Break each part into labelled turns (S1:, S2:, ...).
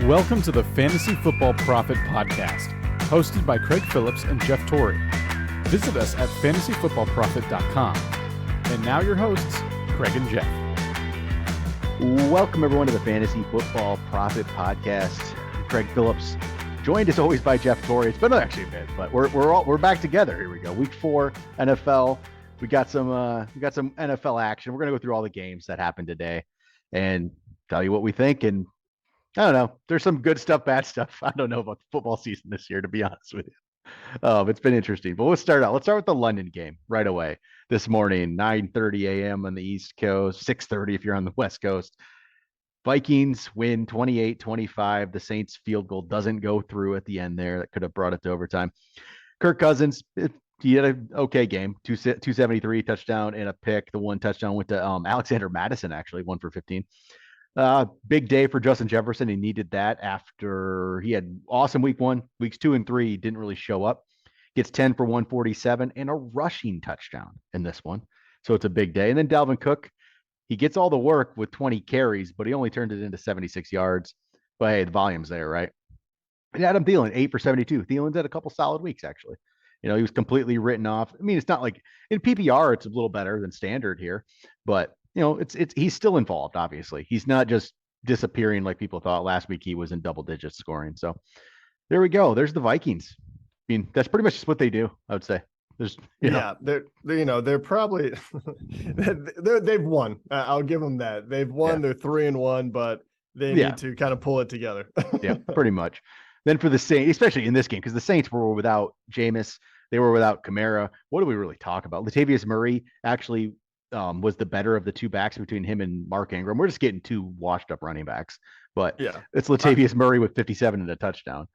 S1: Welcome to the Fantasy Football Profit Podcast, hosted by Craig Phillips and Jeff Torrey. Visit us at fantasyfootballprofit.com. And now your hosts, Craig and Jeff.
S2: Welcome everyone to the Fantasy Football Profit Podcast. I'm Craig Phillips, joined as always by Jeff Torrey. It's been actually a bit, but we're back together. Here we go. Week 4 NFL. We got some NFL action. We're gonna go through all the games that happened today and tell you what we think. And I don't know. There's some good stuff, bad stuff. I don't know about the football season this year, to be honest with you. It's been interesting. But let's start with the London game right away. This morning, 9:30 a.m. on the East Coast, 6:30 if you're on the West Coast. Vikings win 28-25. The Saints field goal doesn't go through at the end there. That could have brought it to overtime. Kirk Cousins, he had an okay game. 273 touchdown and a pick. The one touchdown went to Alexander Madison, actually, 1 for 15. Big day for Justin Jefferson. He needed that after he had awesome week 1. Weeks 2 and 3, he didn't really show up. Gets 10 for 147 and a rushing touchdown in this one. So it's a big day. And then Dalvin Cook, he gets all the work with 20 carries, but he only turned it into 76 yards. But hey, the volume's there, right? And Adam Thielen, 8 for 72. Thielen's had a couple solid weeks, actually. You know, he was completely written off. I mean, it's not like in PPR, it's a little better than standard here, but you know, it's he's still involved, obviously. He's not just disappearing like people thought last week. He was in double digits scoring. So there we go. There's the Vikings. I mean, that's pretty much just what they do, I would say.
S3: They're probably they've won. I'll give them that. They've won. Yeah. They're 3-1, but they need to kind of pull it together.
S2: Yeah, pretty much. Then for the Saints, especially in this game, because the Saints were without Jameis, they were without Kamara. What do we really talk about? Latavius Murray actually was the better of the two backs between him and Mark Ingram. We're just getting two washed up running backs, but yeah, it's Latavius Murray with 57 and a touchdown.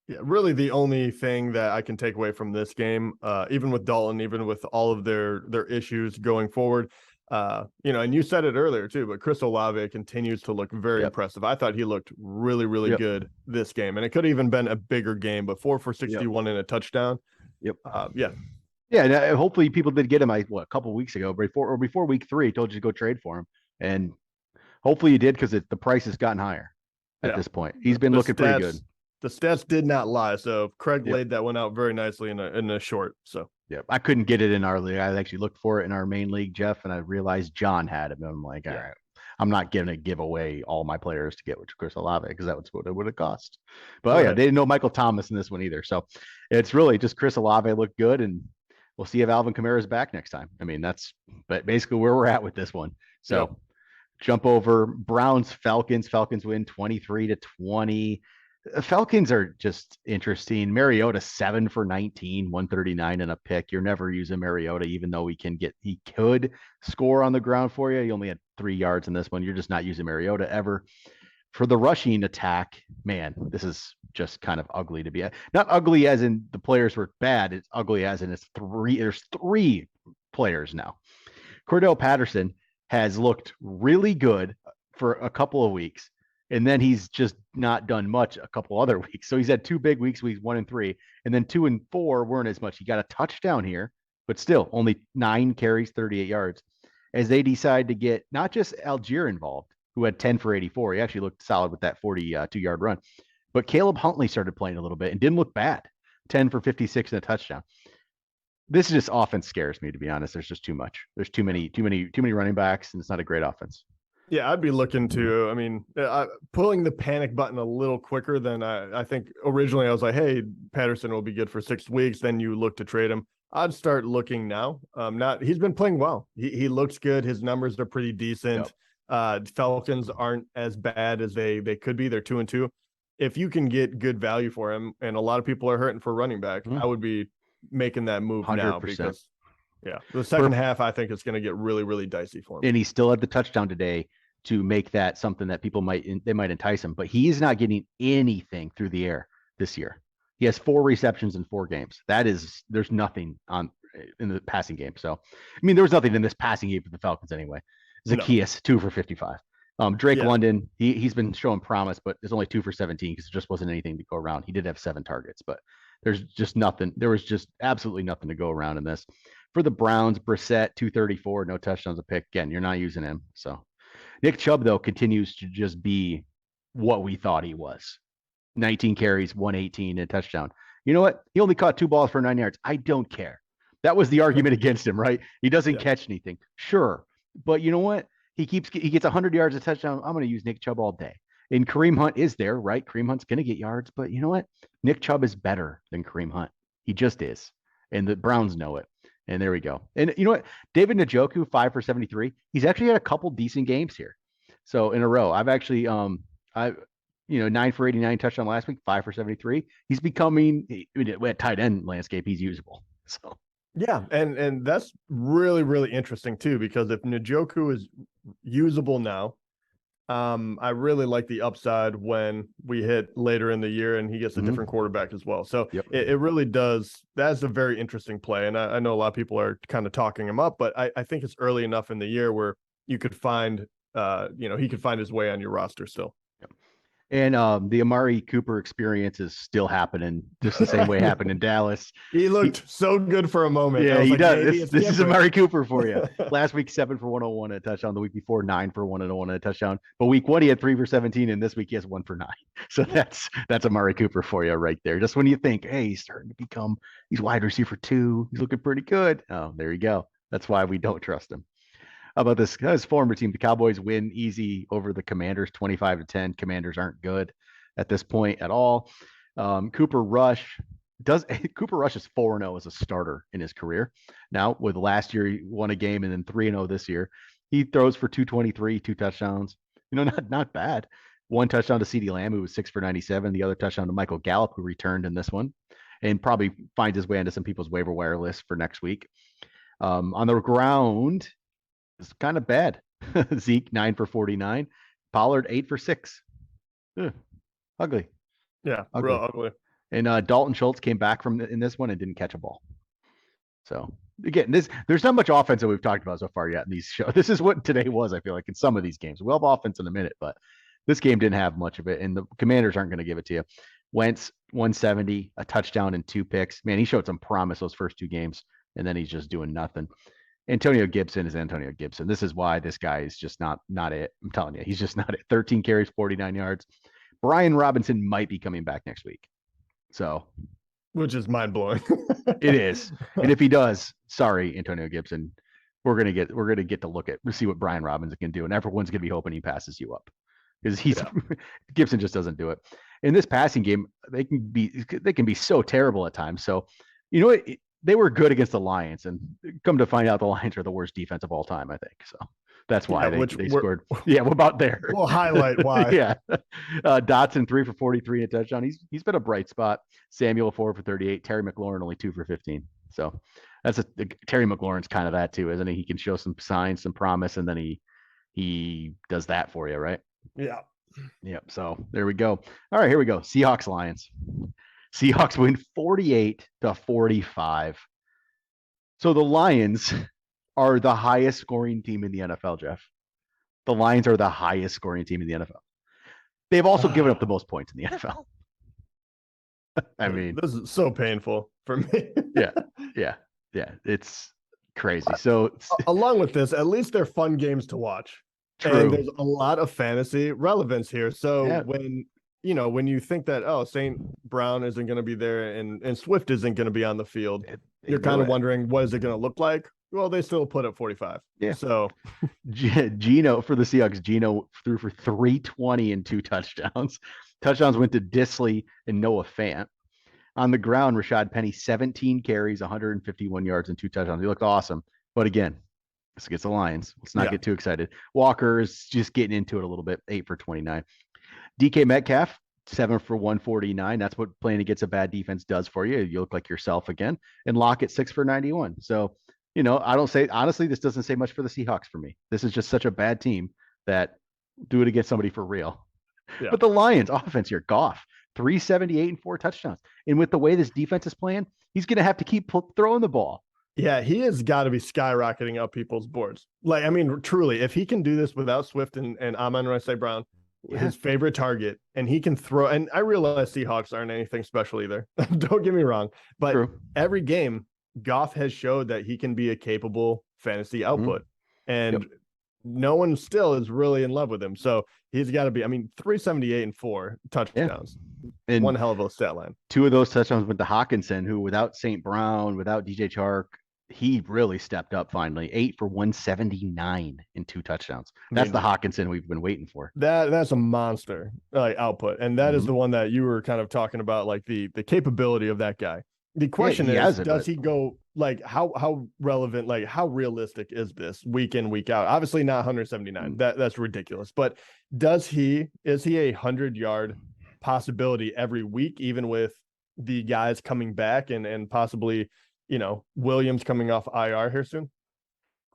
S3: Yeah, really the only thing that I can take away from this game, even with Dalton, even with all of their issues going forward, and you said it earlier too, but Chris Olave continues to look very impressive. I thought he looked really, really good this game, and it could have even been a bigger game, but 4 for 61 and a touchdown.
S2: Yeah, and hopefully people did get him. A couple weeks ago, before week 3, told you to go trade for him, and hopefully you did because the price has gotten higher at this point. He's been looking pretty good.
S3: The stats did not lie, so Craig laid that one out very nicely in a short. So
S2: I couldn't get it in our league. I actually looked for it in our main league, Jeff, and I realized John had it. And I'm like, all right, I'm not going to give away all my players to get Chris Olave because that was what it would have cost. But they didn't know Michael Thomas in this one either. So it's really just Chris Olave looked good, and we'll see if Alvin Kamara is back next time. I mean, that's basically where we're at with this one. So jump over Browns, Falcons. Falcons win 23-20. Falcons are just interesting. Mariota 7 for 19, 139 and a pick. You're never using Mariota, even though he could score on the ground for you. He only had 3 yards in this one. You're just not using Mariota ever. For the rushing attack, man, this is just kind of ugly to be at. Not ugly as in the players were bad. It's ugly as in there's 3 players now. Cordell Patterson has looked really good for a couple of weeks. And then he's just not done much a couple other weeks. So he's had 2 big weeks 1 and 3, and then 2 and 4 weren't as much. He got a touchdown here, but still only 9 carries, 38 yards, as they decide to get not just Algier involved, who had 10 for 84. He actually looked solid with that 42-yard run. But Caleb Huntley started playing a little bit and didn't look bad. 10 for 56 and a touchdown. This just offense scares me, to be honest. There's just too much. There's too many running backs, and it's not a great offense.
S3: Yeah, I'd be looking to, pulling the panic button a little quicker than I think originally I was like, hey, Patterson will be good for 6 weeks. Then you look to trade him. I'd start looking now. He's been playing well. He looks good. His numbers are pretty decent. Falcons aren't as bad as they could be. They're 2-2. If you can get good value for him, and a lot of people are hurting for running back, I would be making that move 100%. Now because the second half, I think it's going to get really, really dicey for him.
S2: And he still had the touchdown today to make that something that people might entice him. But he's not getting anything through the air this year. He has 4 receptions in 4 games. There's nothing in the passing game. So, I mean, there was nothing in this passing game for the Falcons anyway. Zacchaeus, 2 for 55. Drake London, he's been showing promise, but there's only 2 for 17 because there just wasn't anything to go around. He did have 7 targets, but there's just nothing. There was just absolutely nothing to go around in this. For the Browns, Brissett, 234, no touchdowns, a pick. Again, you're not using him. So Nick Chubb, though, continues to just be what we thought he was. 19 carries, 118, and a touchdown. You know what? He only caught 2 balls for 9 yards. I don't care. That was the argument against him, right? He doesn't catch anything. Sure. But you know what? He gets 100 yards, a touchdown. I'm going to use Nick Chubb all day. And Kareem Hunt is there, right? Kareem Hunt's going to get yards. But you know what? Nick Chubb is better than Kareem Hunt. He just is. And the Browns know it. And there we go. And you know what? David Njoku, 5 for 73. He's actually had a couple decent games here. So in a row, I've actually, 9 for 89 touchdown last week, 5 for 73. He's becoming, at tight end landscape, he's usable. So
S3: yeah, and that's really, really interesting too, because if Njoku is usable now, I really like the upside when we hit later in the year and he gets a different quarterback as well. So it really does. That's a very interesting play. And I know a lot of people are kind of talking him up, but I think it's early enough in the year where you could find, he could find his way on your roster still.
S2: And the Amari Cooper experience is still happening, just the same way it happened in Dallas.
S3: He looked so good for a moment.
S2: Yeah, he does. This is Amari Cooper for you. Last week, 7 for 101 and a touchdown. The week before, 9 for 101 and a touchdown. But week 1, he had 3 for 17, and this week he has 1 for 9. So that's Amari Cooper for you right there. Just when you think, hey, he's starting to become, he's wide receiver 2. He's looking pretty good. Oh, there you go. That's why we don't trust him. How about this? His former team, the Cowboys win easy over the Commanders, 25-10. Commanders aren't good at this point at all. Cooper Rush is 4-0 as a starter in his career. Now, with last year, he won a game and then 3-0 this year. He throws for 223, 2 touchdowns. Not bad. 1 touchdown to CeeDee Lamb, who was 6 for 97. The other touchdown to Michael Gallup, who returned in this one and probably finds his way into some people's waiver wire list for next week. On the ground, it's kind of bad. Zeke, 9 for 49. Pollard, 8 for 6. Ugly.
S3: Yeah, real ugly.
S2: And Dalton Schultz came back in this one and didn't catch a ball. So again, there's not much offense that we've talked about so far yet in these shows. This is what today was, I feel like, in some of these games. We'll have offense in a minute, but this game didn't have much of it, and the Commanders aren't going to give it to you. Wentz, 170, a touchdown and 2 picks. Man, he showed some promise those first 2 games, and then he's just doing nothing. Antonio Gibson is Antonio Gibson. This is why this guy is just not it. I'm telling you, he's just not it. 13 carries, 49 yards. Brian Robinson might be coming back next week. So,
S3: which is mind blowing.
S2: It is. And if he does, sorry, Antonio Gibson, we're gonna get to see what Brian Robinson can do, and everyone's gonna be hoping he passes you up because Gibson just doesn't do it. In this passing game, they can be so terrible at times. So, you know what? They were good against the Lions, and come to find out, the Lions are the worst defense of all time, I think. So that's why they scored. Yeah, we're about there.
S3: We'll highlight why.
S2: Yeah. Dotson, 3 for 43 and a touchdown. He's been a bright spot. Samuel, 4 for 38. Terry McLaurin, only 2 for 15. So that's Terry McLaurin's kind of that too, isn't he? He can show some signs, some promise, and then he does that for you, right?
S3: Yeah.
S2: Yep. So there we go. All right, here we go. Seahawks Lions. Seahawks win 48-45. So the Lions are the highest scoring team in the NFL, Jeff. The Lions are the highest scoring team in the NFL. They've also given up the most points in the NFL. I mean,
S3: this is so painful for me.
S2: Yeah. It's crazy. So
S3: along with this, at least they're fun games to watch.
S2: True.
S3: And there's a lot of fantasy relevance here. So when you think that, St. Brown isn't going to be there and Swift isn't going to be on the field, you're kind of wondering, what is it going to look like? Well, they still put up 45.
S2: Yeah.
S3: So
S2: Geno for the Seahawks, Geno threw for 320 and 2 touchdowns. Touchdowns went to Disley and Noah Fant. On the ground, Rashad Penny, 17 carries, 151 yards and 2 touchdowns. He looked awesome. But again, this gets the Lions. Let's not get too excited. Walker is just getting into it a little bit, 8 for 29. DK Metcalf, 7 for 149. That's what playing against a bad defense does for you. You look like yourself again. And Lockett, 6 for 91. So, honestly, this doesn't say much for the Seahawks for me. This is just such a bad team that do it against somebody for real. Yeah. But the Lions offense here, Goff, 378 and 4 touchdowns. And with the way this defense is playing, he's going to have to keep throwing the ball.
S3: Yeah, he has got to be skyrocketing up people's boards. Truly, if he can do this without Swift and Amon-Ra St. Brown, his favorite target, and he can throw, and I realize Seahawks aren't anything special either. Don't get me wrong. But every game, Goff has showed that he can be a capable fantasy output. And no one still is really in love with him. So he's got to be, 378 and 4 touchdowns.
S2: And
S3: one hell of a stat line.
S2: 2 of those touchdowns went to Hawkinson, who without St. Brown, without DJ Chark, he really stepped up finally. 8 for 179 in 2 touchdowns. That's the Hawkinson we've been waiting for.
S3: That's a monster output. And that is the one that you were kind of talking about, like the capability of that guy. The question is, does he go, like, how relevant, like how realistic is this week in, week out? Obviously not 179. That's ridiculous. But is he a 100-yard possibility every week, even with the guys coming back and possibly, Williams coming off IR here soon?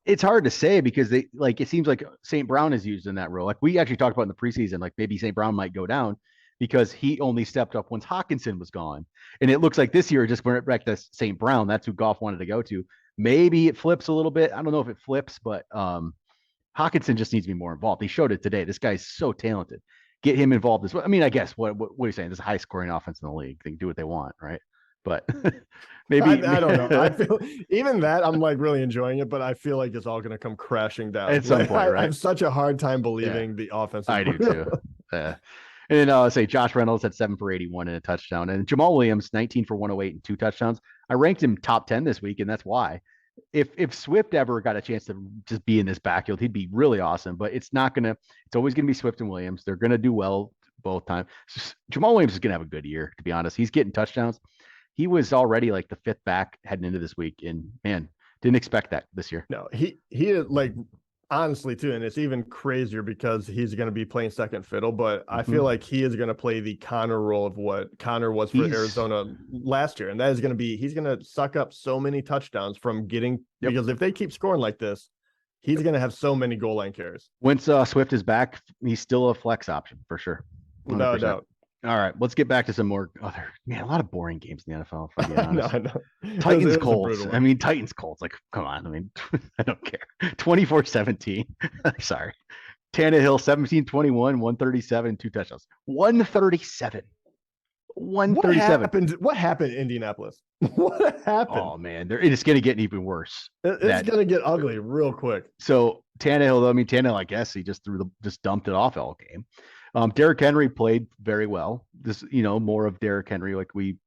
S2: It's hard to say because it seems like St. Brown is used in that role. Like we actually talked about in the preseason, like maybe St. Brown might go down because he only stepped up once Hawkinson was gone. And it looks like this year, just went back to St. Brown. That's who Goff wanted to go to. Maybe it flips a little bit. I don't know if it flips, but Hawkinson just needs to be more involved. He showed it today. This guy's so talented. Get him involved as well. I guess what are you saying? This is a high scoring offense in the league. They can do what they want, right? But maybe
S3: I don't know. I feel even that I'm like really enjoying it, but I feel like it's all going to come crashing down
S2: at some point. Right?
S3: I have such a hard time believing the offense.
S2: I do too. And then say Josh Reynolds had 7 for 81 and a touchdown, and Jamal Williams 19 for 108 and 2 touchdowns. I ranked him top 10 this week, and that's why. If Swift ever got a chance to just be in this backfield, he'd be really awesome. But it's always gonna be Swift and Williams. They're gonna do well both times. Jamal Williams is gonna have a good year, to be honest. He's getting touchdowns. He was already like the 5th back heading into this week, and man, didn't expect that this year.
S3: No, he is like, honestly too, and it's even crazier because he's going to be playing second fiddle, but I feel like he is going to play the Connor role of what Connor was for Arizona last year, and that is going to be, he's going to suck up so many touchdowns from getting, because if they keep scoring like this, he's going to have so many goal line carries.
S2: Once Swift is back, he's still a flex option for sure. 100%.
S3: Without a doubt.
S2: All right, let's get back to some more a lot of boring games in the NFL. If I'm being honest.
S3: I know.
S2: Titans Colts. Titans Colts. Like, come on. I don't care. 24-17. Sorry. Tannehill 17-21, 137, 2 touchdowns. 137. 137.
S3: What happened in Indianapolis? What happened?
S2: Oh man, it's going to get even worse.
S3: It's going to get ugly real quick.
S2: So Tannehill, I guess he just dumped it off all game. Derrick Henry played very well. This, more of Derrick Henry like we,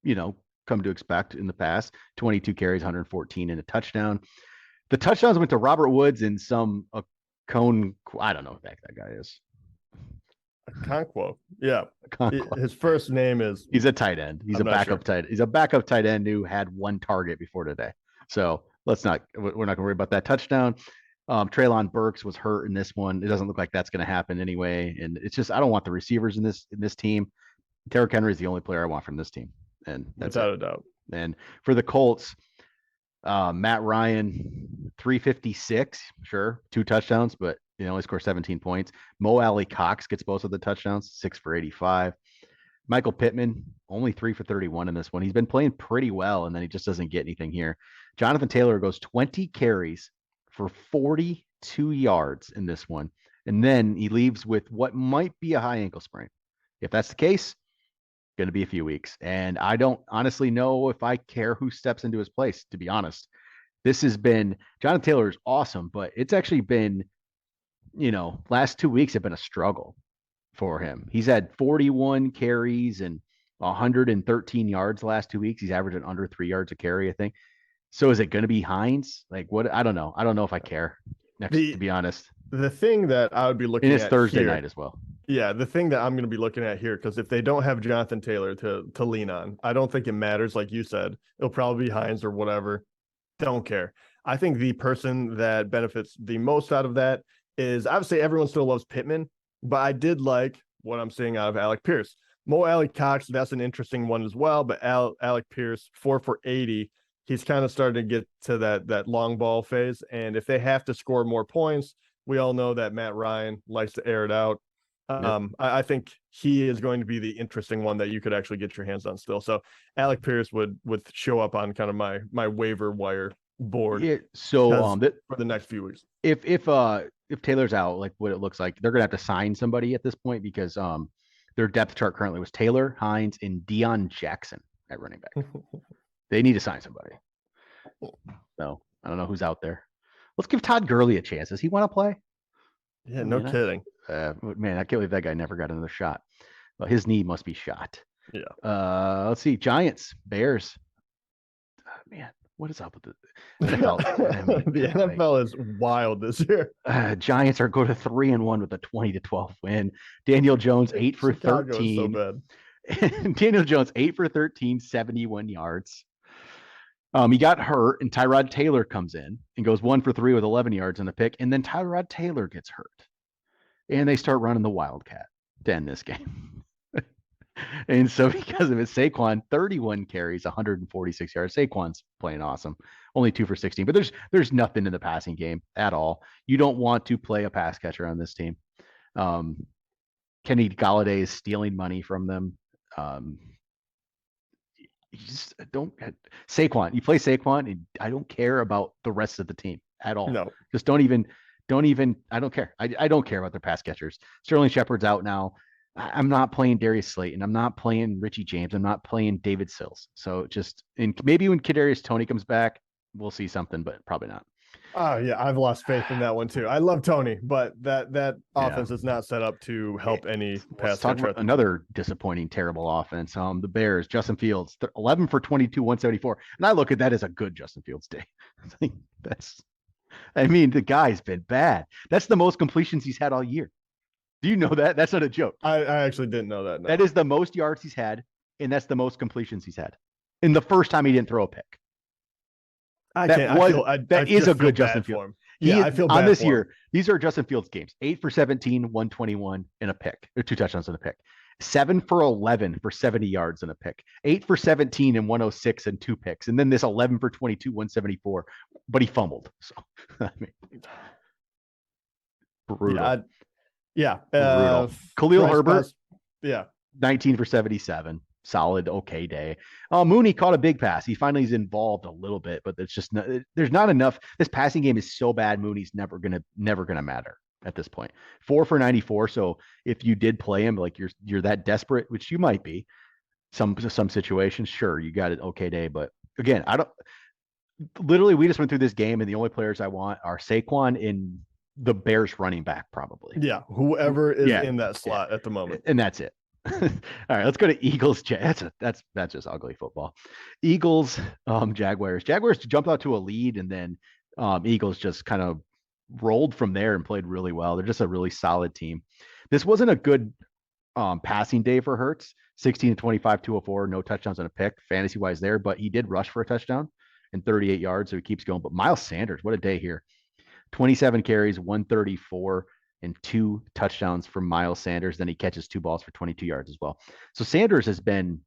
S2: come to expect in the past. 22 carries, 114 and a touchdown. The touchdowns went to Robert Woods and Cone. I don't know who that guy is.
S3: Okonkwo. Yeah.
S2: Okonkwo.
S3: His first name is.
S2: He's a tight end. He's a backup tight. He's a backup tight end who had 1 target before today. So we're not going to worry about that touchdown. Treylon Burks was hurt in this one. It doesn't look like that's going to happen anyway. And it's just, I don't want the receivers in this team. Derrick Henry is the only player I want from this team. And that's
S3: without a doubt.
S2: And for the Colts, Matt Ryan, 356, sure, 2 touchdowns, but only scored 17 points. Mo Alley Cox gets both of the touchdowns, 6 for 85. Michael Pittman, only 3 for 31 in this one. He's been playing pretty well, and then he just doesn't get anything here. Jonathan Taylor goes 20 carries for 42 yards in this one. And then he leaves with what might be a high ankle sprain. If that's the case, going to be a few weeks. And I don't honestly know if I care who steps into his place, to be honest. This has been, Jonathan Taylor is awesome, but it's actually been, last 2 weeks have been a struggle for him. He's had 41 carries and 113 yards the last 2 weeks. He's averaging under 3 yards a carry, I think. So is it going to be Hines? Like what? I don't know. I don't know if I care to be honest.
S3: The thing that I would be looking at,
S2: it's Thursday night as well.
S3: Yeah. The thing that I'm going to be looking at here, because if they don't have Jonathan Taylor to lean on, I don't think it matters. Like you said, it'll probably be Hines or whatever. Don't care. I think the person that benefits the most out of that is, obviously everyone still loves Pittman, but I did like what I'm seeing out of Alec Pierce. Mo Alley Cox, that's an interesting one as well, but Alec Pierce, 4 for 80. He's kind of starting to get to that long ball phase. And if they have to score more points, we all know that Matt Ryan likes to air it out. I think he is going to be the interesting one that you could actually get your hands on still. So Alec Pierce would show up on kind of my waiver wire board.
S2: Yeah. So
S3: for the next few weeks,
S2: if Taylor's out, like what it looks like, they're gonna have to sign somebody at this point because their depth chart currently was Taylor, Hines, and Deion Jackson at running back. They need to sign somebody. So I don't know who's out there. Let's give Todd Gurley a chance. Does he want to play?
S3: Yeah, no kidding.
S2: Man, I can't believe that guy never got another shot. Well, his knee must be shot.
S3: Yeah.
S2: Let's see. Giants, Bears. Man, what is up with the NFL?
S3: The NFL is wild this year.
S2: Giants are going to 3-1 with a 20-12 win. Daniel Jones 8 for
S3: Chicago
S2: 13.
S3: is so bad.
S2: Daniel Jones 8 for 13, 71 yards. He got hurt, and Tyrod Taylor comes in and goes 1 for 3 with 11 yards and a pick, and then Tyrod Taylor gets hurt, and they start running the Wildcat to end this game. And so because of it, Saquon 31 carries, 146 yards. Saquon's playing awesome, only 2 for 16. But there's nothing in the passing game at all. You don't want to play a pass catcher on this team. Kenny Golladay is stealing money from them. You just don't Saquon. You play Saquon, and I don't care about the rest of the team at all.
S3: No,
S2: just don't even. I don't care. I don't care about their pass catchers. Sterling Shepard's out now. I'm not playing Darius Slayton. I'm not playing Richie James. I'm not playing David Sills. So maybe when Kadarius Toney comes back, we'll see something, but probably not.
S3: Oh yeah, I've lost faith in that one too. I love Toney, but that offense is not set up to help any pass catcher.
S2: Another disappointing, terrible offense. The Bears, Justin Fields, 11 for 22, 174, and I look at that as a good Justin Fields day. The guy's been bad. That's the most completions he's had all year. Do you know that? That's not a joke.
S3: I actually didn't know that. No.
S2: That is the most yards he's had, and that's the most completions he's had. In the first time he didn't throw a pick. That is a good Justin Fields.
S3: I feel bad
S2: on this
S3: for
S2: year.
S3: Him.
S2: These are Justin Fields games: 8 for 17, 121, and a pick, or 2 touchdowns and a pick. 7 for 11 for 70 yards and a pick. 8 for 17 and 106 and 2 picks, and then this 11 for 22, 174. But he fumbled. So brutal.
S3: Yeah.
S2: Brutal. Khalil Herbert. 19 for 77. Solid, okay day. Mooney caught a big pass. He finally is involved a little bit, but it's just there's not enough. This passing game is so bad. Mooney's never gonna matter at this point. 4 for 94. So if you did play him, like you're that desperate, which you might be, some situations, sure, you got an okay day. But again, we just went through this game, and the only players I want are Saquon and the Bears running back, probably.
S3: Yeah, whoever is in that slot at the moment,
S2: and that's it. All right, let's go to Eagles. That's just ugly football. Eagles, Jaguars. Jaguars jumped out to a lead, and then Eagles just kind of rolled from there and played really well. They're just a really solid team. This wasn't a good passing day for Hurts. 16 to 25, 204, no touchdowns and a pick, fantasy wise there, but he did rush for a touchdown and 38 yards, so he keeps going. But Miles Sanders, what a day here! 27 carries, 134. And 2 touchdowns from Miles Sanders. Then he catches 2 balls for 22 yards as well. So Sanders has been,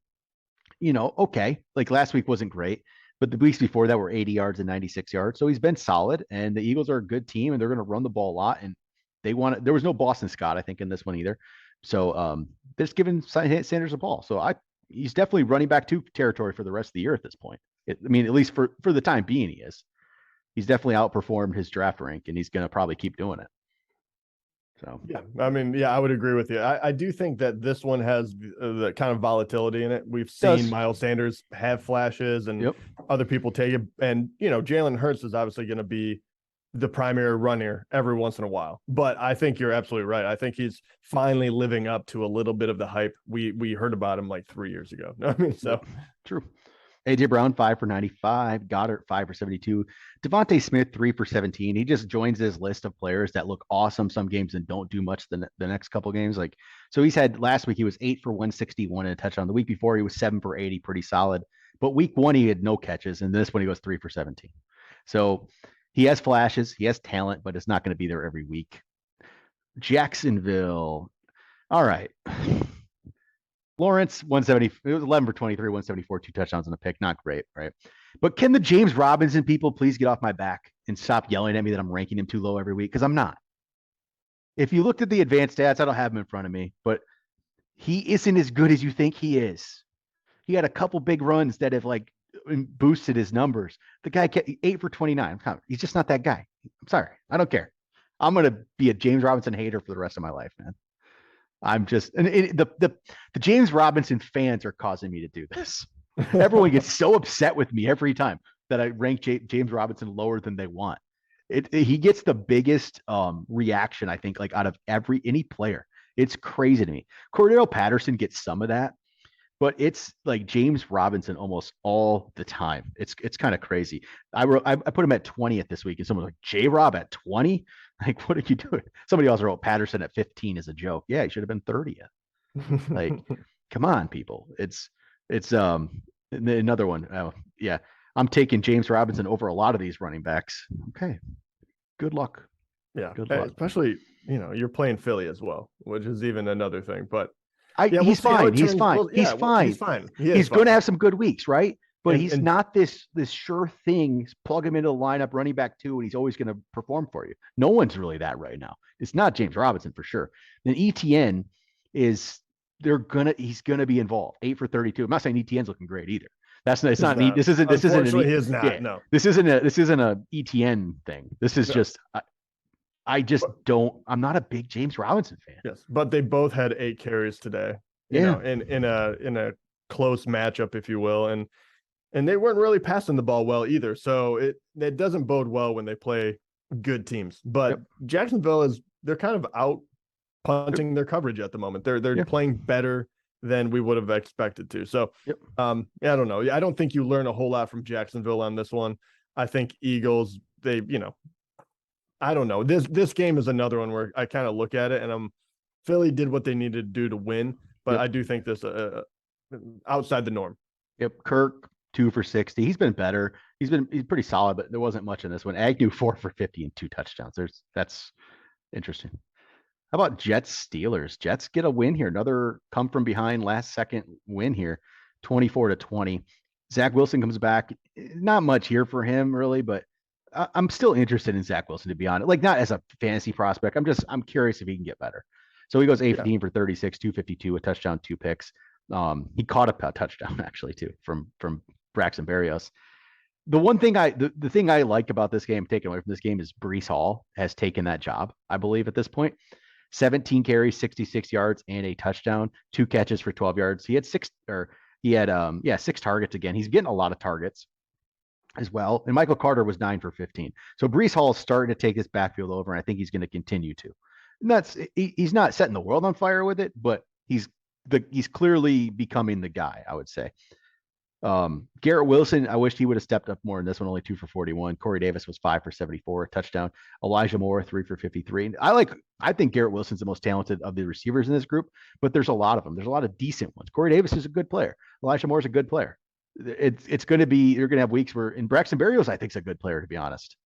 S2: okay. Like last week wasn't great, but the weeks before that were 80 yards and 96 yards. So he's been solid, and the Eagles are a good team, and they're going to run the ball a lot. And there was no Boston Scott, I think, in this one either. So they're just giving Sanders a ball. So he's definitely running back 2 territory for the rest of the year at this point. At least for the time being, he is. He's definitely outperformed his draft rank, and he's going to probably keep doing it. So
S3: I would agree with you. I do think that this one has the kind of volatility in it. We've seen Miles Sanders have flashes, and other people take it. And Jalen Hurts is obviously going to be the primary runner every once in a while. But I think you're absolutely right. I think he's finally living up to a little bit of the hype we heard about him like 3 years ago.
S2: True. AJ Brown, 5 for 95. Goddard, 5 for 72. Devonte Smith, 3 for 17. He just joins this list of players that look awesome some games and don't do much the next couple games. So he's had last week, he was 8 for 161 and a touchdown. The week before, he was 7 for 80, pretty solid. But week 1, he had no catches. And this one, he goes 3 for 17. So he has flashes. He has talent, but it's not going to be there every week. Jacksonville. All right. Lawrence, 170. It was 11 for 23, 174, 2 touchdowns and a pick. Not great, right? But can the James Robinson people please get off my back and stop yelling at me that I'm ranking him too low every week? Because I'm not. If you looked at the advanced stats, I don't have him in front of me, but he isn't as good as you think he is. He had a couple big runs that have boosted his numbers. The guy 8 for 29. He's just not that guy. I'm sorry. I don't care. I'm going to be a James Robinson hater for the rest of my life, man. I'm just, and the James Robinson fans are causing me to do this. Everyone gets so upset with me every time that I rank James Robinson lower than they want. He gets the biggest reaction, I think, like out of any player. It's crazy to me. Cordell Patterson gets some of that, but it's like James Robinson almost all the time. It's kind of crazy. I put him at 20th this week, and someone was like, J-Rob at 20? Like, what are you doing? Somebody else wrote Patterson at 15 as a joke. Yeah, he should have been 30th. Like, come on, people. It's another one. Oh, yeah. I'm taking James Robinson over a lot of these running backs. Okay. Good luck.
S3: Yeah.
S2: Good luck.
S3: Especially, you're playing Philly as well, which is even another thing. But
S2: he's fine. He's fine. He's fine.
S3: He's fine.
S2: He's going to have some good weeks, right? But he's not this sure thing. Plug him into the lineup, running back 2, and he's always going to perform for you. No one's really that right now. It's not James Robinson for sure. Then ETN he's gonna be involved. 8 for 32. I'm not saying ETN's looking great either. This isn't
S3: he is not.
S2: Yeah,
S3: no.
S2: This isn't a ETN thing. This is just I'm not a big James Robinson fan.
S3: Yes, but they both had 8 carries today. In a close matchup, if you will, and they weren't really passing the ball well either. So it doesn't bode well when they play good teams. But Jacksonville they're kind of out punting their coverage at the moment. They're playing better than we would have expected to. So I don't know. I don't think you learn a whole lot from Jacksonville on this one. I think Eagles, I don't know. This game is another one where I kind of look at it and Philly did what they needed to do to win, but I do think this outside the norm.
S2: Yep. Kirk 2 for 60. He's been better. He's pretty solid, but there wasn't much in this one. Agnew 4 for 50 and 2 touchdowns. That's interesting. How about Jets Steelers? Jets get a win here. Another come from behind last second win here, 24-20. Zach Wilson comes back. Not much here for him really, but I'm still interested in Zach Wilson, to be honest. Like, not as a fantasy prospect. I'm curious if he can get better. So he goes 18 for 36, 252, a touchdown, 2 picks. He caught a touchdown actually too from Braxton Berrios. The thing I like about this game, taken away from this game, is Breece Hall has taken that job, I believe, at this point. 17 carries, 66 yards, and a touchdown, 2 catches for 12 yards. He had 6 targets again. He's getting a lot of targets as well. And Michael Carter was 9 for 15. So Breece Hall is starting to take this backfield over, and I think he's going to continue to. And he's not setting the world on fire with it, but he's clearly becoming the guy, I would say. Garrett Wilson, I wish he would have stepped up more in this one, only 2 for 41. Corey Davis was 5 for 74, a touchdown. Elijah Moore, 3 for 53. I think Garrett Wilson's the most talented of the receivers in this group, but there's a lot of them. There's a lot of decent ones. Corey Davis is a good player. Elijah Moore is a good player. It's going to be, you're going to have weeks where, in Braxton Berrios, I think is a good player, to be honest.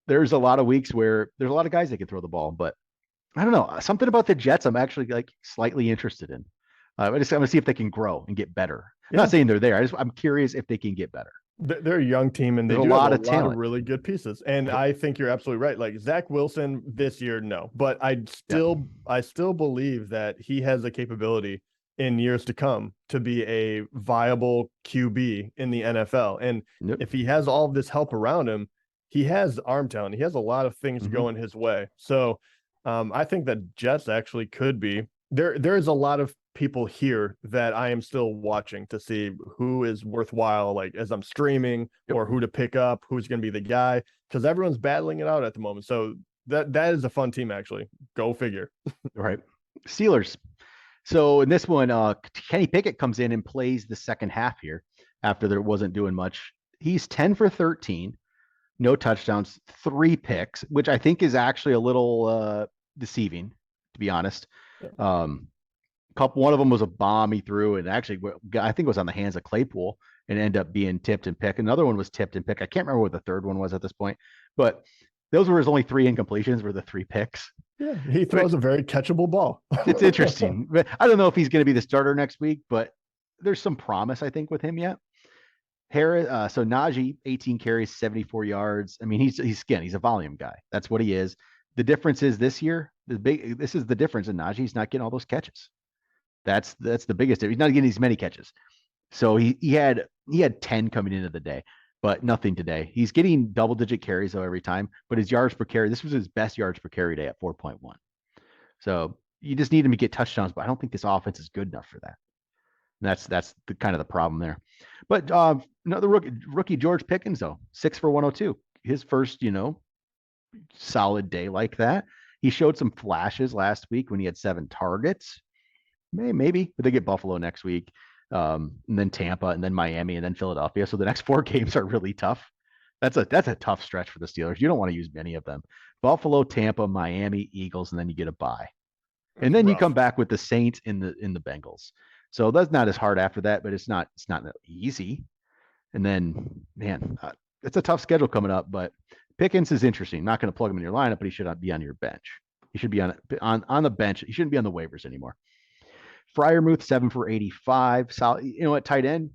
S2: There's a lot of weeks where there's a lot of guys that can throw the ball, but I don't know. Something about the Jets I'm actually slightly interested in. I'm going to see if they can grow and get better. I'm not saying they're there. I'm curious if they can get better.
S3: They're a young team, and they do have a lot of really good pieces. And I think you're absolutely right. Like Zach Wilson this year, no, but I still believe that he has the capability in years to come to be a viable QB in the NFL. And if he has all of this help around him, he has arm talent. He has a lot of things going his way. So I think that Jets actually could be there. There's a lot of people here that I am still watching to see who is worthwhile, like as I'm streaming, or who to pick up, who's going to be the guy, because everyone's battling it out at the moment. So that is a fun team, actually. Go figure.
S2: Right. Steelers. So in this one, Kenny Pickett comes in and plays the second half here after there wasn't doing much. He's 10 for 13, no touchdowns, 3 picks, which I think is actually a little deceiving, to be honest. One of them was a bomb he threw, and actually I think it was on the hands of Claypool and ended up being tipped and picked. Another one was tipped and picked. I can't remember what the third one was at this point, but those were his only 3 incompletions, were the 3 picks.
S3: Yeah, he throws a very catchable ball.
S2: It's interesting. But I don't know if he's going to be the starter next week, but there's some promise, I think, with him yet. Harris, so Najee, 18 carries, 74 yards. I mean, he's a volume guy. That's what he is. The difference is this year, this is the difference in Najee. He's not getting all those catches. That's the biggest. He's not getting as many catches. So he had 10 coming into the day, but nothing today. He's getting double-digit carries though every time, but his yards per carry, this was his best yards per carry day at 4.1. So you just need him to get touchdowns, but I don't think this offense is good enough for that. And that's the kind of the problem there. But another rookie George Pickens though, 6 for 102. His first, solid day like that. He showed some flashes last week when he had 7 targets. Maybe, but they get Buffalo next week, and then Tampa, and then Miami, and then Philadelphia. So the next 4 games are really tough. That's a tough stretch for the Steelers. You don't want to use many of them. Buffalo, Tampa, Miami, Eagles, and then you get a bye. And then you come back with the Saints in the Bengals. So that's not as hard after that, but it's not easy. And then, man, it's a tough schedule coming up. But Pickens is interesting. Not going to plug him in your lineup, but he should not be on your bench. He should be on the bench. He shouldn't be on the waivers anymore. Freiermuth 7 for 85. Solid. You know what? Tight end.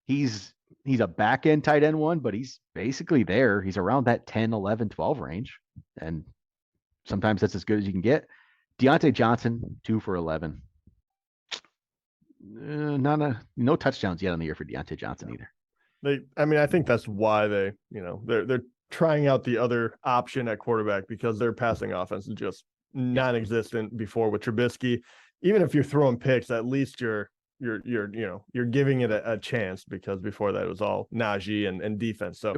S2: He's a back end tight end one, but he's basically there. He's around that 10, 11, 12 range, and sometimes that's as good as you can get. Deontay Johnson 2 for 11. No touchdowns yet on the year for Deontay Johnson either.
S3: I think that's why they're trying out the other option at quarterback, because their passing offense is just non-existent before with Trubisky. Even if you're throwing picks, at least you're giving it a chance, because before that it was all Najee and defense. So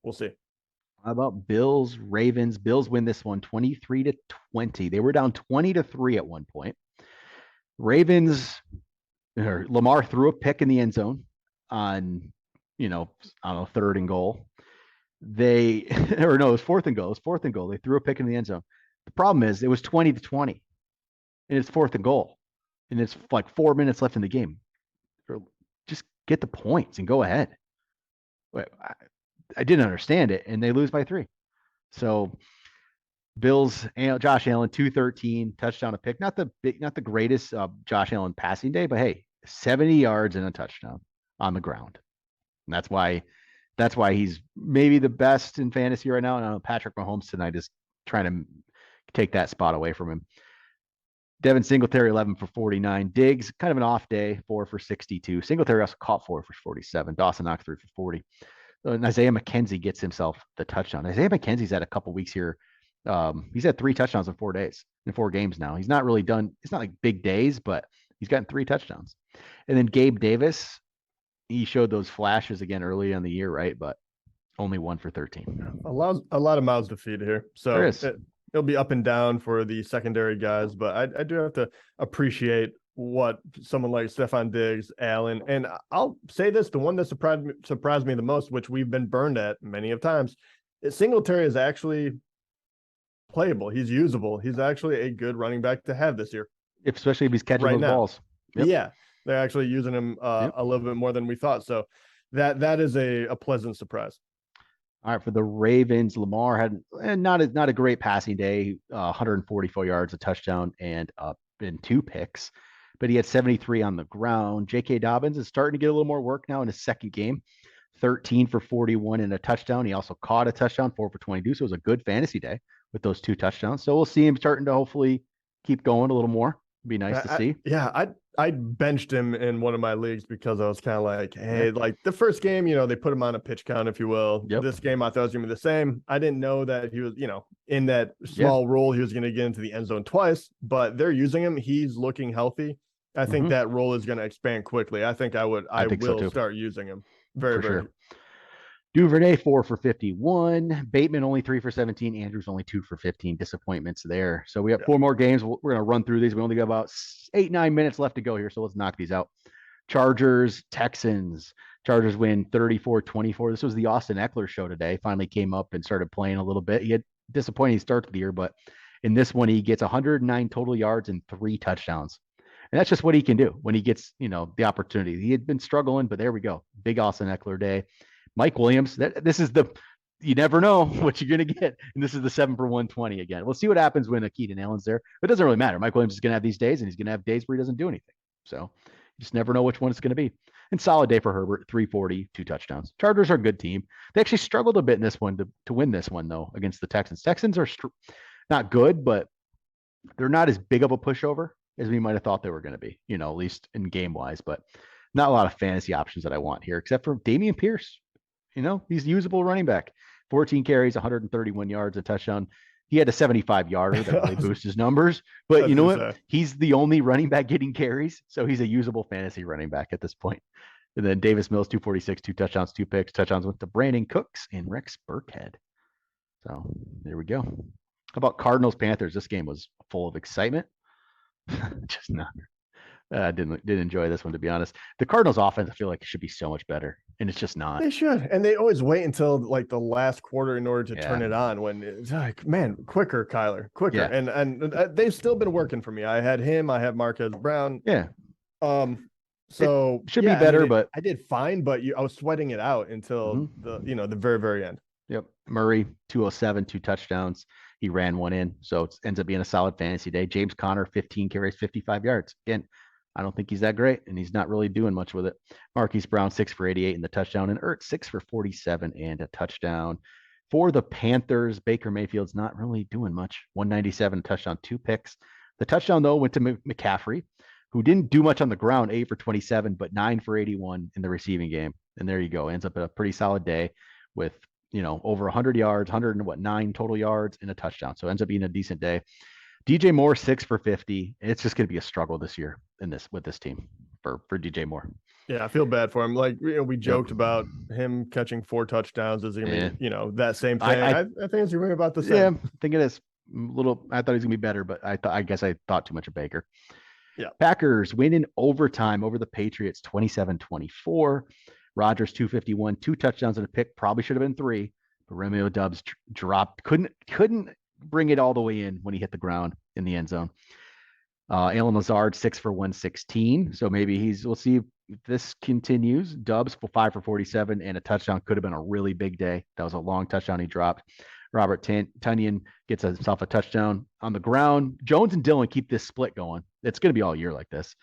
S3: we'll see.
S2: How about Bills, Ravens? Bills win this one 23-20. They were down 20-3 at one point. Lamar threw a pick in the end zone on, I don't know, 3rd and goal. It was 4th and goal. It was 4th and goal. They threw a pick in the end zone. The problem is it was 20-20, and it's 4th and goal, and it's like 4 minutes left in the game. Just get the points and go ahead. I didn't understand it, and they lose by 3. So Bills, Josh Allen 213, touchdown, a pick. Not the greatest Josh Allen passing day, but hey, 70 yards and a touchdown on the ground. And that's why he's maybe the best in fantasy right now. And I know Patrick Mahomes tonight is trying to take that spot away from him. Devin Singletary 11 for 49. Diggs, kind of an off day, 4 for 62. Singletary also caught 4 for 47. Dawson Knox 3 for 40. And Isaiah McKenzie gets himself the touchdown. Isaiah McKenzie's had a couple weeks here. He's had 3 touchdowns in 4 days, in 4 games now. He's not really done. It's not like big days, but he's gotten 3 touchdowns. And then Gabe Davis, he showed those flashes again early in the year, right? But only 1 for 13.
S3: A lot of mouths to feed here. So it'll be up and down for the secondary guys, but I do have to appreciate what someone like Stephon Diggs, Allen, and I'll say this, the one that surprised me the most, which we've been burned at many of times, is Singletary is actually playable. He's usable. He's actually a good running back to have this year.
S2: Especially if he's catching those balls.
S3: Yep. Yeah. They're actually using him a little bit more than we thought. So that is a pleasant surprise.
S2: All right, for the Ravens, Lamar had not a great passing day, 144 yards, a touchdown, and 2 picks. But he had 73 on the ground. J.K. Dobbins is starting to get a little more work now in his second game, 13 for 41 and a touchdown. He also caught a touchdown, 4 for 22. So it was a good fantasy day with those 2 touchdowns. So we'll see him starting to hopefully keep going a little more. Be nice to see.
S3: I benched him in one of my leagues because I was kind of like, hey, like the first game, they put him on a pitch count, if you will. Yep. This game, I thought it was going to be the same. I didn't know that he was, in that small role, he was going to get into the end zone twice, but they're using him. He's looking healthy. I think that role is going to expand quickly. I think I will start using him. Very sure.
S2: Duvernay 4 for 51. Bateman only 3 for 17. Andrews only 2 for 15. Disappointments there. So we have 4 more games. We're going to run through these. We only got about 8-9 minutes left to go here. So let's knock these out. Chargers, Texans. Chargers win 34-24. This was the Austin Eckler show today. Finally came up and started playing a little bit. He had a disappointing start to the year, but in this one, he gets 109 total yards and 3 touchdowns. And that's just what he can do when he gets, the opportunity. He had been struggling, but there we go. Big Austin Eckler day. Mike Williams, you never know what you're going to get. And this is the 7 for 120 again. We'll see what happens when Keaton Allen's there. But it doesn't really matter. Mike Williams is going to have these days, and he's going to have days where he doesn't do anything. So you just never know which one it's going to be. And solid day for Herbert, 340, 2 touchdowns. Chargers are a good team. They actually struggled a bit in this one to win this one, though, against the Texans. Texans are not good, but they're not as big of a pushover as we might have thought they were going to be, at least in game-wise. But not a lot of fantasy options that I want here, except for Dameon Pierce. He's usable running back. 14 carries, 131 yards, a touchdown. He had a 75-yarder that really boosts his numbers. But you know what? He's the only running back getting carries, so he's a usable fantasy running back at this point. And then Davis Mills, 246, 2 touchdowns, 2 picks. Touchdowns went to Brandon Cooks and Rex Burkhead. So there we go. How about Cardinals Panthers? This game was full of excitement. Just not. Didn't enjoy this one, to be honest. The Cardinals offense, I feel like it should be so much better, and it's just not.
S3: They should, and they always wait until like the last quarter in order to turn it on. When it's like, man, quicker, Kyler, quicker.
S2: Yeah.
S3: And they've still been working for me. I had him. I have Marquis Brown.
S2: Yeah.
S3: So
S2: it should be better, but
S3: I did fine. But I was sweating it out until the very, very end.
S2: Yep. Murray 207, 2 touchdowns. He ran one in, so it ends up being a solid fantasy day. James Conner 15 carries, 55 yards. Again, I don't think he's that great, and he's not really doing much with it. Marquis Brown, 6 for 88 in the touchdown, and Ertz, 6 for 47 and a touchdown. For the Panthers, Baker Mayfield's not really doing much. 197 touchdown, 2 picks. The touchdown, though, went to McCaffrey, who didn't do much on the ground, 8 for 27, but 9 for 81 in the receiving game. And there you go. Ends up a pretty solid day with, over 100 yards, 9 total yards and a touchdown. So ends up being a decent day. DJ Moore, 6 for 50. It's just going to be a struggle this year with this team for DJ Moore.
S3: Yeah, I feel bad for him. Like, we joked about him catching 4 touchdowns. Is he going to be, that same thing? I think it's going to be about the same.
S2: Yeah, I think it is. I thought he was going to be better, but I guess I thought too much of Baker.
S3: Yeah.
S2: Packers win in overtime over the Patriots, 27-24. Rodgers, 251, 2 touchdowns and a pick. Probably should have been 3, but Romeo Doubs dropped. Couldn't bring it all the way in when he hit the ground in the end zone. Allen Lazard, 6 for 116. So maybe we'll see if this continues. Doubs, 5 for 47 and a touchdown. Could have been a really big day. That was a long touchdown he dropped. Robert Tonyan gets himself a touchdown on the ground. Jones and Dillon keep this split going. It's going to be all year like this.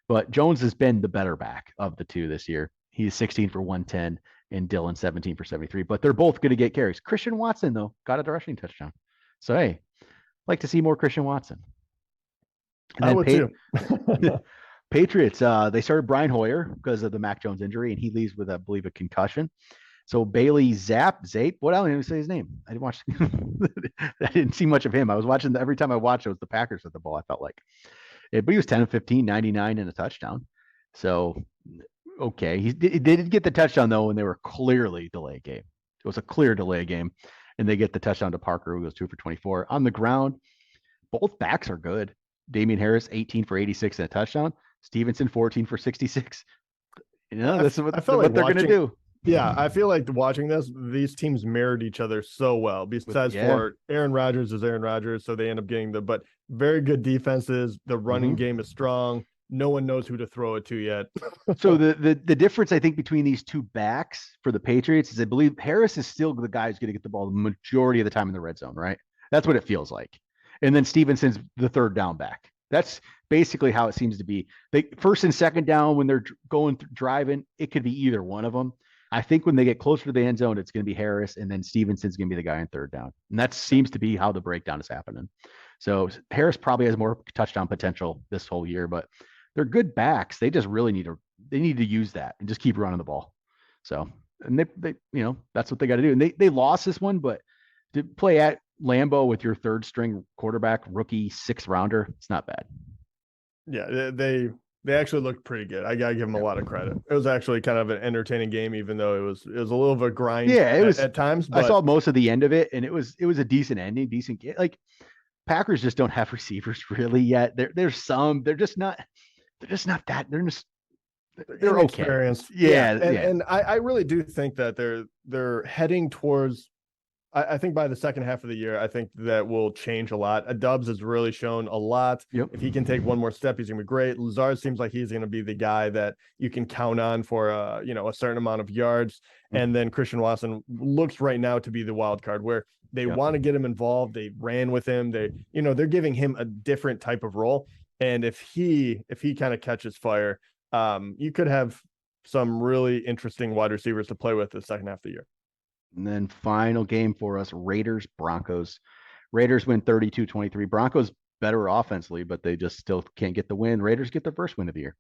S2: But Jones has been the better back of the two this year. He's 16 for 110 and Dillon 17 for 73. But they're both going to get carries. Christian Watson, though, got a rushing touchdown. So, hey, like to see more Christian Watson.
S3: And I would too.
S2: Patriots, they started Brian Hoyer because of the Mac Jones injury, and he leaves with, I believe, a concussion. So Bailey Zappe, what? I don't even say his name. I didn't watch. I didn't see much of him. I was watching every time I watched, it was the Packers with the ball. I felt like, but he was 10 of 15, 99 and a touchdown. So, okay, he did get the touchdown though when they were clearly delay game. It was a clear delay game, and they get the touchdown to Parker, who goes 2 for 24 on the ground. Both backs are good. Damian Harris, 18 for 86 and a touchdown. Stevenson, 14 for 66. That's what they're going to do.
S3: Yeah, I feel like watching these teams mirrored each other so well. Besides for Aaron Rodgers is Aaron Rodgers, so they end up getting but very good defenses. The running game is strong. No one knows who to throw it to yet.
S2: So the difference, I think, between these two backs for the Patriots is I believe Harris is still the guy who's going to get the ball the majority of the time in the red zone, right? That's what it feels like. And then Stevenson's the third down back. That's basically how it seems to be. They first and second down when they're driving, it could be either one of them. I think when they get closer to the end zone, it's going to be Harris, and then Stevenson's going to be the guy in third down. And that seems to be how the breakdown is happening. So Harris probably has more touchdown potential this whole year, but they're good backs. They just really need to use that and just keep running the ball. So, and they that's what they got to do. And they lost this one, but to play at Lambeau with your third string quarterback, rookie 6th rounder, it's not bad.
S3: Yeah, they actually looked pretty good. I gotta give them a lot of credit. It was actually kind of an entertaining game, even though it was a little of a grind.
S2: Yeah, it was
S3: at times. But...
S2: I saw most of the end of it, and it was a decent ending, decent game. Like Packers just don't have receivers really yet. There's some. They're just not that. They're okay. Yeah.
S3: And I really do think that they're heading towards. I think by the second half of the year, I think that will change a lot. Doubs has really shown a lot.
S2: Yep.
S3: If he can take one more step, he's going to be great. Lazard seems like he's going to be the guy that you can count on for a certain amount of yards. Mm-hmm. And then Christian Watson looks right now to be the wild card where they want to get him involved. They ran with him. They're giving him a different type of role. And if he kind of catches fire, you could have some really interesting wide receivers to play with the second half of the year.
S2: And then final game for us, Raiders-Broncos. Raiders win 32-23. Broncos better offensively, but they just still can't get the win. Raiders get their first win of the year.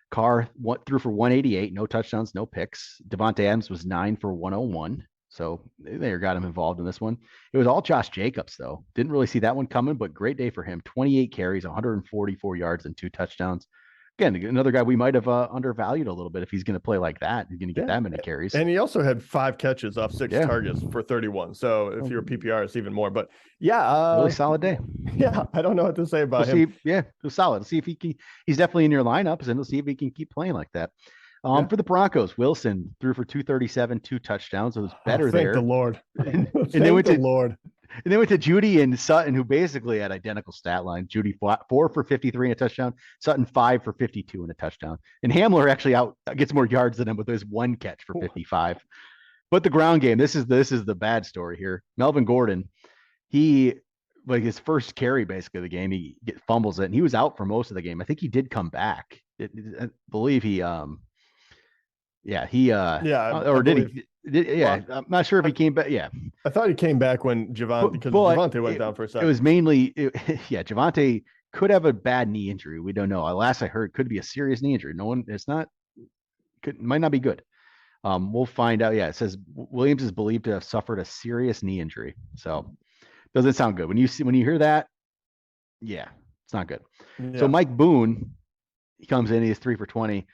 S2: Carr threw for 188, no touchdowns, no picks. Devontae Adams was 9 for 101. So they got him involved in this one. It was all Josh Jacobs, though. Didn't really see that one coming, but great day for him. 28 carries, 144 yards, and 2 touchdowns. again, another guy we might have undervalued a little bit if he's going to play like that. He's going to get that many carries.
S3: And he also had 5 catches off 6 targets for 31. So if you're a PPR, it's even more. But
S2: really solid day.
S3: Yeah, I don't know what to say about him.
S2: It was solid. Let's see if he's definitely in your lineups, and we'll see if he can keep playing like that. For the Broncos, Wilson threw for 237, 2 touchdowns. So it was better there.
S3: Thank the Lord.
S2: And they went to Judy and Sutton, who basically had identical stat lines. Judy 4 for 53 and a touchdown. Sutton 5 for 52 and a touchdown. And Hamler actually gets more yards than him with his 1 catch for 55. But the ground game, this is the bad story here. Melvin Gordon, his first carry basically of the game, he fumbles it, and he was out for most of the game. I think he did come back. I believe he I'm not sure if he came back. Yeah.
S3: I thought he came back when Devonte went down for a second.
S2: It was mainly, Devonte could have a bad knee injury. We don't know. Last I heard, could be a serious knee injury. Might not be good. We'll find out. Yeah. It says Williams is believed to have suffered a serious knee injury. So doesn't sound good. When you hear that, it's not good. Yeah. So Mike Boone, he comes in, he's 3 for 20.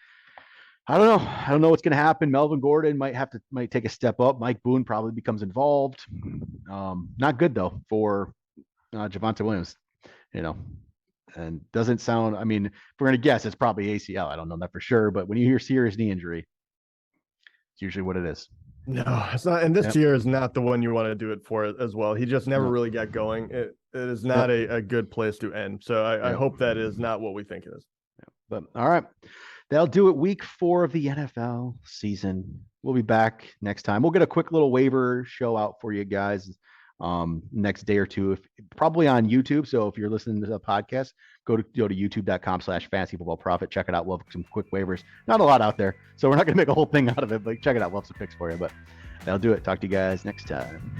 S2: I don't know what's going to happen. Melvin Gordon might take a step up. Mike Boone probably becomes involved. Not good though for Javonte Williams, and doesn't sound. I mean, if we're going to guess, it's probably ACL. I don't know that for sure, but when you hear serious knee injury, it's usually what it is.
S3: No, it's not. And this year is not the one you want to do it for as well. He just never really got going. It is not a good place to end. So I hope that is not what we think it is.
S2: But all right. That'll do it. Week 4 of the NFL season. We'll be back next time. We'll get a quick little waiver show out for you guys next day or two, probably on YouTube. So if you're listening to the podcast, go to youtube.com/fantasyfootballprofit. Check it out. We'll have some quick waivers. Not a lot out there, so we're not going to make a whole thing out of it, but check it out. We'll have some picks for you. But that'll do it. Talk to you guys next time.